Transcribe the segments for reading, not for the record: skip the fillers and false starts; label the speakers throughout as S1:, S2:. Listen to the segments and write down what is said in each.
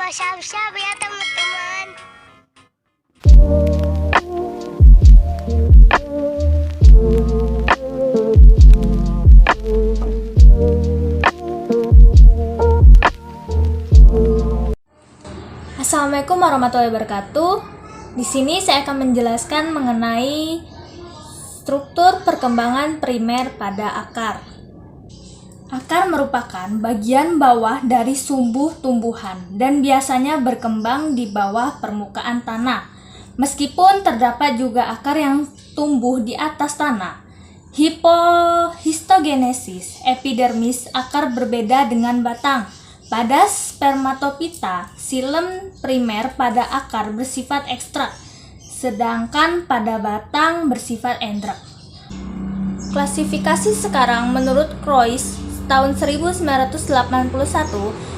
S1: siap-siap ya teman-teman.
S2: Assalamualaikum warahmatullahi wabarakatuh. Di sini saya akan menjelaskan mengenai struktur perkembangan primer pada akar. Akar merupakan bagian bawah dari sumbu tumbuhan dan biasanya berkembang di bawah permukaan tanah. Meskipun terdapat juga akar yang tumbuh di atas tanah. Histogenesis epidermis akar berbeda dengan batang. Pada spermatopita, xilem primer pada akar bersifat ekstrak, sedangkan pada batang bersifat endrak. Klasifikasi sekarang menurut Croix tahun 1981,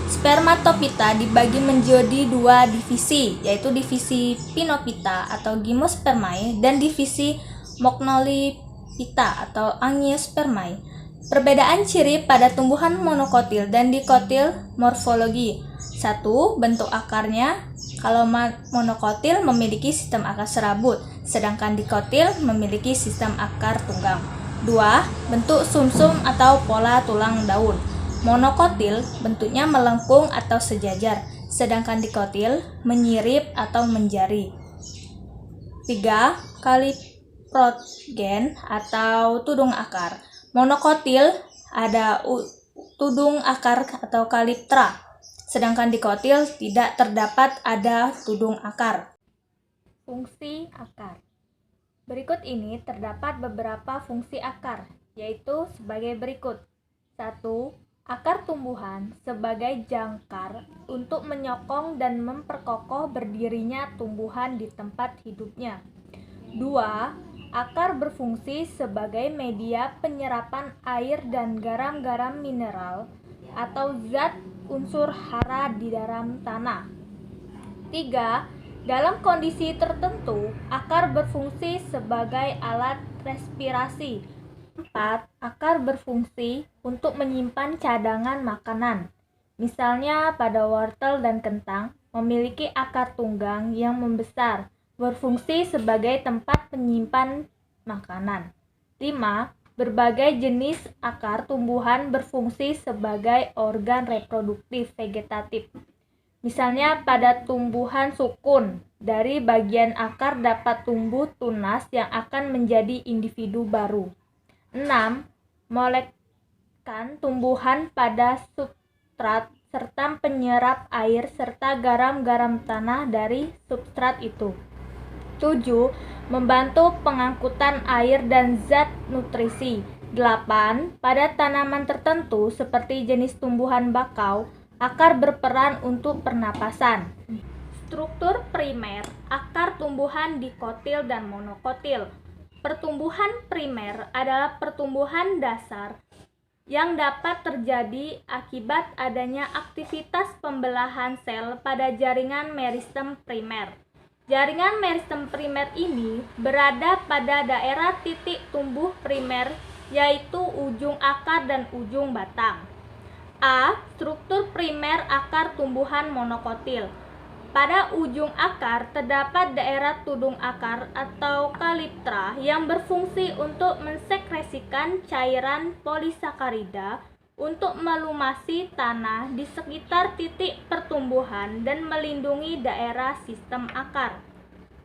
S2: spermatopita dibagi menjadi dua divisi, yaitu divisi Pinophyta atau Gymnospermae dan divisi Mochnolipita atau Angiospermae. Perbedaan ciri pada tumbuhan monokotil dan dikotil morfologi. 1. Bentuk akarnya. Kalau monokotil memiliki sistem akar serabut, sedangkan dikotil memiliki sistem akar tunggang. 2. Bentuk sumsum atau pola tulang daun. Monokotil bentuknya melengkung atau sejajar, sedangkan dikotil menyirip atau menjari. 3. Kaliprogen atau tudung akar. Monokotil ada tudung akar atau kaliptra, sedangkan dikotil tidak terdapat ada tudung akar. Fungsi akar. Berikut ini terdapat beberapa fungsi akar, yaitu sebagai berikut. 1. Akar tumbuhan sebagai jangkar untuk menyokong dan memperkokoh berdirinya tumbuhan di tempat hidupnya. 2. Akar berfungsi sebagai media penyerapan air dan garam-garam mineral atau zat unsur hara di dalam tanah. 3. Dalam kondisi tertentu, akar berfungsi sebagai alat respirasi. 4. Akar berfungsi untuk menyimpan cadangan makanan. Misalnya pada wortel dan kentang memiliki akar tunggang yang membesar, berfungsi sebagai tempat penyimpan makanan. 5. Berbagai jenis akar tumbuhan berfungsi sebagai organ reproduktif vegetatif. Misalnya pada tumbuhan sukun, dari bagian akar dapat tumbuh tunas yang akan menjadi individu baru. 6. Molekkan tumbuhan pada substrat serta penyerap air serta garam-garam tanah dari substrat itu. 7. Membantu pengangkutan air dan zat nutrisi. 8. Pada tanaman tertentu seperti jenis tumbuhan bakau, akar berperan untuk pernapasan. Struktur primer akar tumbuhan dikotil dan monokotil. Pertumbuhan primer adalah pertumbuhan dasar yang dapat terjadi akibat adanya aktivitas pembelahan sel pada jaringan meristem primer. Jaringan meristem primer ini berada pada daerah titik tumbuh primer, yaitu ujung akar dan ujung batang. A. Struktur primer akar tumbuhan monokotil. Pada ujung akar terdapat daerah tudung akar atau kaliptra yang berfungsi untuk mensekresikan cairan polisakarida untuk melumasi tanah di sekitar titik pertumbuhan dan melindungi daerah sistem akar.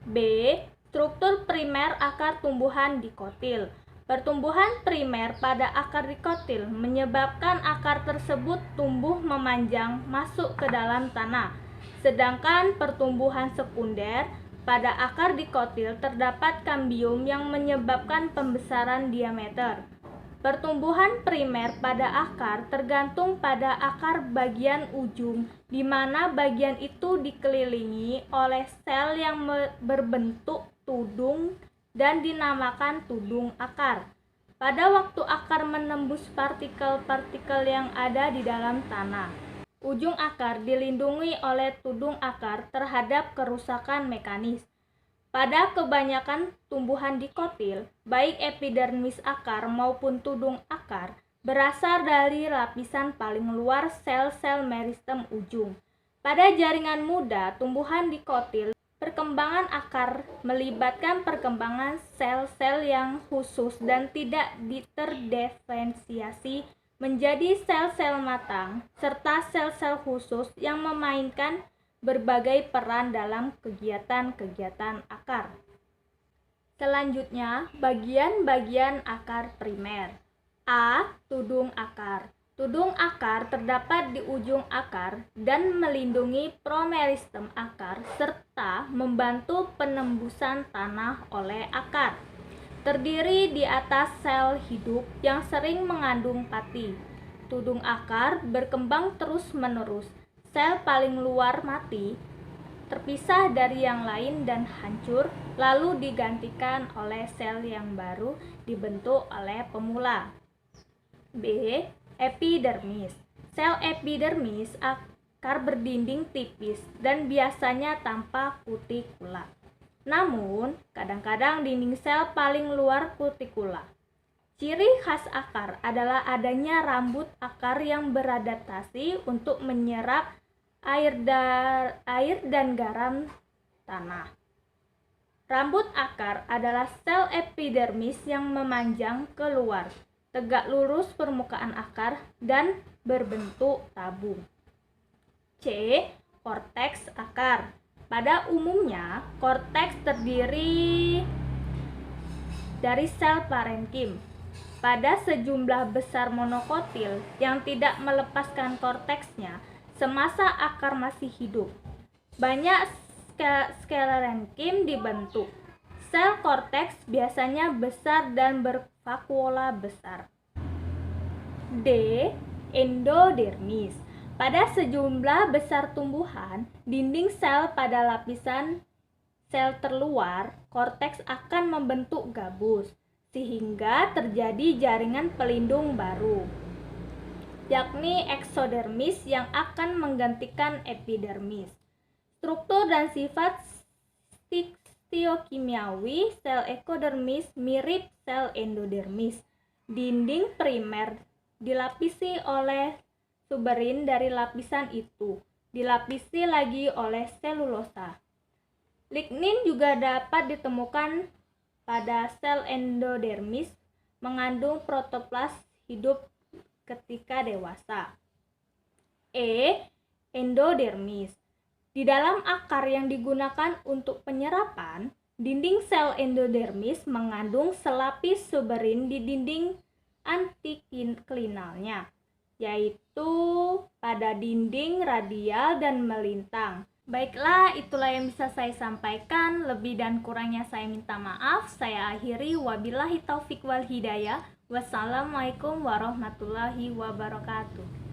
S2: B. Struktur primer akar tumbuhan dikotil. Pertumbuhan primer pada akar dikotil menyebabkan akar tersebut tumbuh memanjang masuk ke dalam tanah. Sedangkan pertumbuhan sekunder pada akar dikotil terdapat kambium yang menyebabkan pembesaran diameter. Pertumbuhan primer pada akar tergantung pada akar bagian ujung, di mana bagian itu dikelilingi oleh sel yang berbentuk tudung dan dinamakan tudung akar. Pada waktu akar menembus partikel-partikel yang ada di dalam tanah, ujung akar dilindungi oleh tudung akar terhadap kerusakan mekanis. Pada kebanyakan tumbuhan dikotil, baik epidermis akar maupun tudung akar, berasal dari lapisan paling luar sel-sel meristem ujung. Pada jaringan muda tumbuhan dikotil, perkembangan akar melibatkan perkembangan sel-sel yang khusus dan tidak terdiferensiasi menjadi sel-sel matang, serta sel-sel khusus yang memainkan berbagai peran dalam kegiatan-kegiatan akar. Selanjutnya, bagian-bagian akar primer. A. Tudung akar. Tudung akar terdapat di ujung akar dan melindungi promeristem akar serta membantu penembusan tanah oleh akar. Terdiri di atas sel hidup yang sering mengandung pati. Tudung akar berkembang terus-menerus. Sel paling luar mati, terpisah dari yang lain dan hancur, lalu digantikan oleh sel yang baru dibentuk oleh pemula. B. Epidermis. Sel epidermis akar berdinding tipis dan biasanya tanpa kutikula. Namun, kadang-kadang dinding sel paling luar kutikula. Ciri khas akar adalah adanya rambut akar yang beradaptasi untuk menyerap air dan garam tanah. Rambut akar adalah sel epidermis yang memanjang keluar, tegak lurus permukaan akar, dan berbentuk tabung. C. Korteks akar. Pada umumnya, korteks terdiri dari sel parenkim. Pada sejumlah besar monokotil yang tidak melepaskan korteksnya semasa akar masih hidup, banyak sklerenkim dibentuk. Sel korteks biasanya besar dan bervakuola besar. D. Endodermis. Pada sejumlah besar tumbuhan, dinding sel pada lapisan sel terluar, korteks akan membentuk gabus, sehingga terjadi jaringan pelindung baru, yakni eksodermis yang akan menggantikan epidermis. Struktur dan sifat stiokimiawi sel ekodermis mirip sel endodermis. Dinding primer dilapisi oleh suberin dari lapisan itu, dilapisi lagi oleh selulosa. Lignin juga dapat ditemukan pada sel endodermis, mengandung protoplas hidup ketika dewasa. E. Endodermis. Di dalam akar yang digunakan untuk penyerapan, dinding sel endodermis mengandung selapis suberin di dinding antiklinalnya, yaitu pada dinding radial dan melintang. Baiklah, itulah yang bisa saya sampaikan. Lebih dan kurangnya saya minta maaf. Saya akhiri, wabillahi taufik wal hidayah. Wassalamualaikum warahmatullahi wabarakatuh.